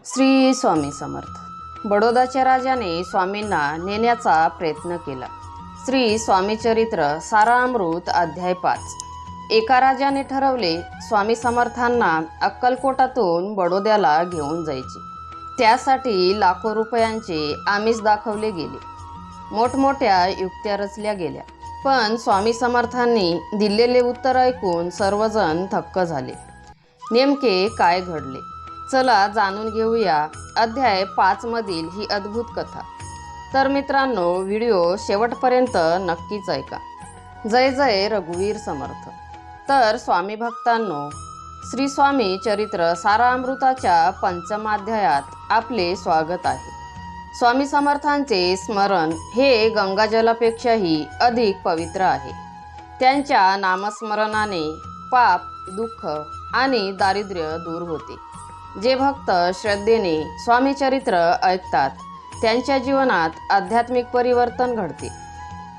श्री स्वामी समर्थ। बडोदाच्या राजाने स्वामींना नेण्याचा प्रयत्न केला। श्री स्वामी चरित्र सारामृत अध्याय 5। एका राजाने ठरवले स्वामी समर्थांना अक्कलकोटातून बडोद्याला घेऊन जायचे। त्यासाठी लाखो रुपयांचे आमिष दाखवले गेले, मोठमोठ्या युक्त्या रचल्या गेल्या, पण स्वामी समर्थांनी दिलेले उत्तर ऐकून सर्वजण थक्क झाले। नेमके काय घडले, चला जाणून घेऊया अध्याय 5 मधील ही अद्भुत कथा। तर मित्रांनो, व्हिडिओ शेवटपर्यंत नक्कीच ऐका। जय जय रघुवीर समर्थ। तर स्वामी भक्तांनो, श्री स्वामी चरित्र सारामृताच्या 5व्या अध्यायात आपले स्वागत आहे। स्वामी समर्थांचे स्मरण हे गंगाजलापेक्षाही अधिक पवित्र आहे। त्यांच्या नामस्मरणाने पाप, दुःख आणि दारिद्र्य दूर होते। जे भक्त श्रद्धेने स्वामी चरित्र ऐकतात त्यांच्या जीवनात आध्यात्मिक परिवर्तन घडते।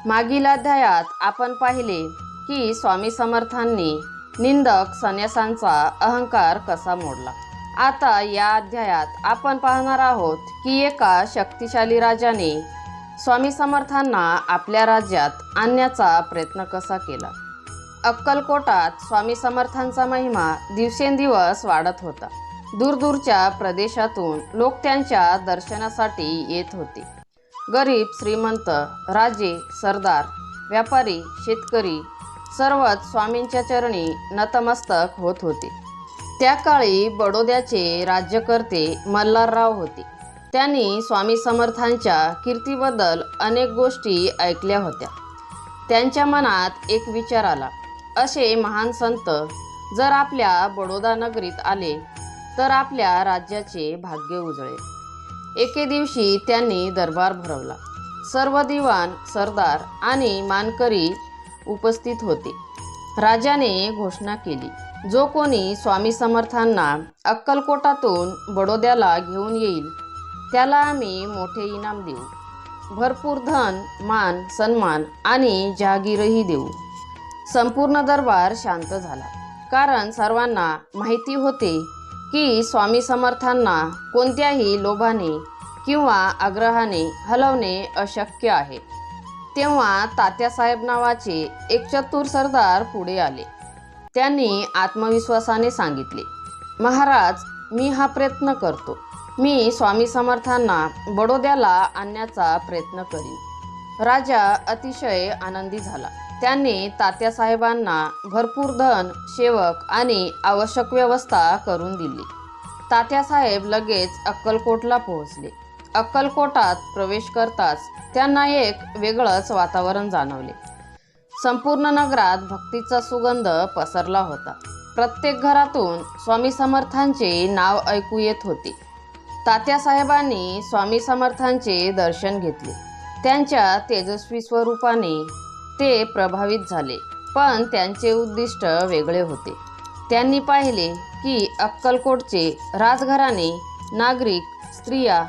मागील अध्यायात आपण पाहिले की स्वामी समर्थांनी निंदक संन्यासांचा अहंकार कसा मोडला। आता या अध्यायात आपण पाहणार आहोत की एका शक्तिशाली राजाने स्वामी समर्थांना आपल्या राज्यात आणण्याचा प्रयत्न कसा केला। अक्कलकोटात स्वामी समर्थांचा महिमा दिवसेंदिवस वाढत होता। दूरदूरच्या प्रदेशातून लोक त्यांच्या दर्शनासाठी येत होते। गरीब, श्रीमंत, राजे, सरदार, व्यापारी, शेतकरी सर्वच स्वामींच्या चरणी नतमस्तक होत होते। त्या काळी बडोद्याचे राज्यकर्ते मल्हारराव होते। त्यांनी स्वामी समर्थांच्या कीर्तीबद्दल अनेक गोष्टी ऐकल्या होत्या। त्यांच्या मनात एक विचार आला, असे महान संत जर आपल्या बडोदा नगरीत आले तर आपल्या राज्याचे भाग्य उजळेल। एके दिवशी त्यांनी दरबार भरवला। सर्व दिवाण, सरदार आणि मानकरी उपस्थित होते। राजाने घोषणा केली, जो कोणी स्वामी समर्थांना अक्कलकोटातून बडोद्याला घेऊन येईल त्याला आम्ही मोठे इनाम देऊ, भरपूर धन, मान, सन्मान आणि जहागीरही देऊ। संपूर्ण दरबार शांत झाला, कारण सर्वांना माहिती होते की स्वामी समर्थांना कोणत्याही लोभाने किंवा आग्रहाने हलवणे अशक्य आहे। तेव्हा तात्यासाहेब नावाचे एक चतुर सरदार पुढे आले। त्यांनी आत्मविश्वासाने सांगितले, महाराज, मी हा प्रयत्न करतो। मी स्वामी समर्थांना बडोद्याला आणण्याचा प्रयत्न करीन। राजा अतिशय आनंदी झाला। त्यांनी तात्यासाहेबांना भरपूर धन, सेवक आणि आवश्यक व्यवस्था करून दिली। तात्यासाहेब लगेच अक्कलकोटला पोहोचले। अक्कलकोटात प्रवेश करताच त्यांना एक वेगळंच वातावरण जाणवले। संपूर्ण नगरात भक्तीचा सुगंध पसरला होता। प्रत्येक घरातून स्वामी समर्थांचे नाव ऐकू येत होते। तात्यासाहेबांनी स्वामी समर्थांचे दर्शन घेतले। त्यांच्या तेजस्वी स्वरूपाने ते प्रभावित झाले, पण त्यांचे उद्दिष्ट वेगळे होते। त्यांनी पाहिले की अक्कलकोटचे राजघराणे, नागरिक, स्त्रिया,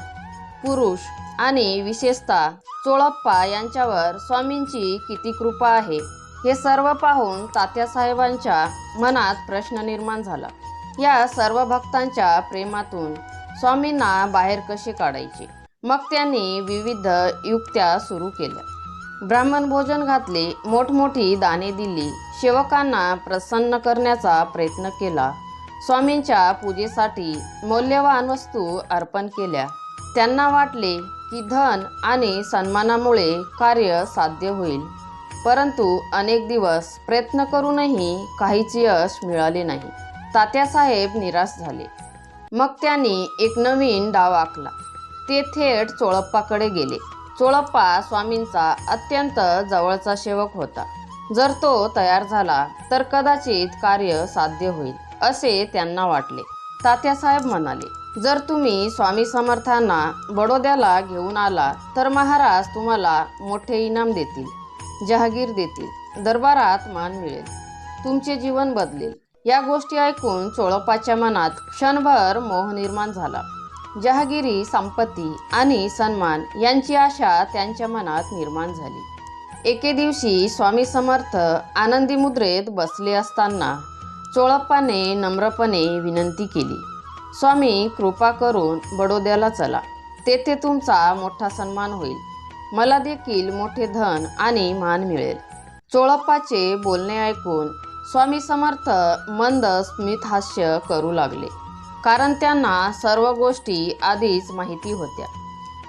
पुरुष आणि विशेषतः चोळप्पा यांच्यावर स्वामींची किती कृपा आहे हे सर्व पाहून तात्यासाहेबांच्या मनात प्रश्न निर्माण झाला। या सर्व भक्तांच्या प्रेमातून स्वामींना बाहेर कसे काढायचे? मग त्यांनी विविध युक्त्या सुरू केल्या। ब्राह्मण भोजन घातले, मोठमोठी दाने दिली, सेवकांना प्रसन्न करण्याचा प्रयत्न केला, स्वामींच्या पूजेसाठी मौल्यवान वस्तू अर्पण केल्या। त्यांना वाटले की धन आणि सन्मानामुळे कार्य साध्य होईल, परंतु अनेक दिवस प्रयत्न करूनही काहीच यश मिळाले नाही। तात्यासाहेब निराश झाले। मग त्यांनी एक नवीन डाव आखला। ते थेट चोळप्पाकडे गेले। चोळप्पा स्वामींचा अत्यंत जवळचा सेवक होता। जर तो तयार झाला तर कदाचित कार्य साध्य होईल, असे त्यांना वाटले। तात्यासाहेब म्हणाले, जर तुम्ही स्वामी समर्थांना बडोद्याला घेऊन आला तर महाराज तुम्हाला मोठे इनाम देतील, जहागीर देतील, दरबारात मान मिळेल, तुमचे जीवन बदलेल। या गोष्टी ऐकून चोळप्पाच्या मनात क्षणभर मोह निर्माण झाला। जहागिरी, संपत्ती आणि सन्मान यांची आशा त्यांच्या मनात निर्माण झाली। एके दिवशी स्वामी समर्थ आनंदी मुद्रेत बसले असताना चोळप्पाने नम्रपणे विनंती केली, स्वामी कृपा करून बडोद्याला चला, तेथे तुमचा मोठा सन्मान होईल. मला देखील मोठे धन आणि मान मिळेल. चोळप्पाचे बोलणे ऐकून स्वामी समर्थ मंद स्मित हास्य करू लागले, कारण त्यांना सर्व गोष्टी आधीच माहिती होत्या.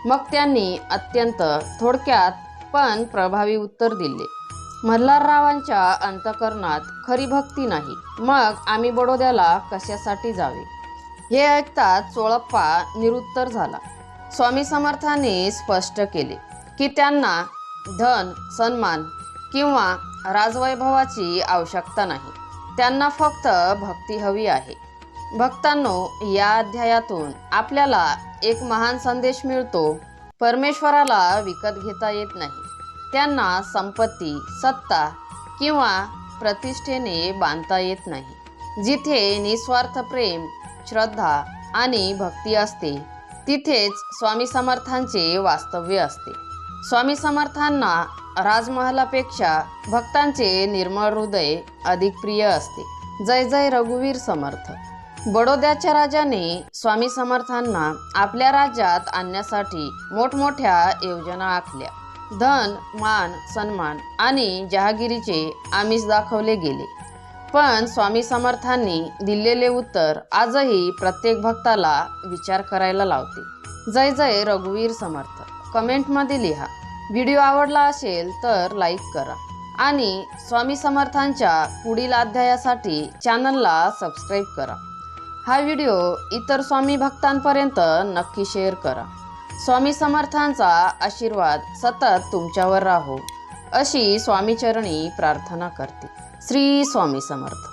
मग त्यांनी अत्यंत थोडक्यात पण प्रभावी उत्तर दिले. मल्हाररावांच्या अंतःकरणात खरी भक्ती नाही, मग आम्ही बडोद्याला कशासाठी जावे? हे ऐकताच चोळप्पा निरुत्तर झाला. स्वामी समर्थांनी स्पष्ट केले की त्यांना धन, सन्मान किंवा राजवैभवाची आवश्यकता नाही. त्यांना फक्त भक्ती हवी आहे. भक्तांनो, या अध्यायातून आपल्याला एक महान संदेश मिळतो. परमेश्वराला विकत घेता येत नाही. त्यांना संपत्ती, सत्ता किंवा प्रतिष्ठेने बांधता येत नाही. जिथे निस्वार्थ प्रेम, श्रद्धा आणि भक्ती असते, तिथेच स्वामी समर्थांचे वास्तव्य असते. स्वामी समर्थांना राजमहालापेक्षा भक्तांचे निर्मळ हृदय अधिक प्रिय असते. जय जय रघुवीर समर्थ. बडोद्याच्या राजाने स्वामी समर्थांना आपल्या राज्यात आणण्यासाठी मोठमोठ्या योजना आखल्या. धन, मान, सन्मान आणि जहागिरीचे आमिष दाखवले गेले. पण स्वामी समर्थांनी दिलेले उत्तर आजही प्रत्येक भक्ताला विचार करायला लावते. जय जय रघुवीर समर्थ. कमेंटमध्ये लिहा. व्हिडिओ आवडला असेल तर लाईक करा आणि स्वामी समर्थांच्या पुढील अध्यायासाठी चॅनलला सबस्क्राईब करा. हा व्हिडिओ इतर स्वामी भक्तांपर्यंत नक्की शेअर करा. स्वामी समर्थांचा आशीर्वाद सतत तुमच्यावर राहो, अशी स्वामीचरणी प्रार्थना करते. श्री स्वामी समर्थ.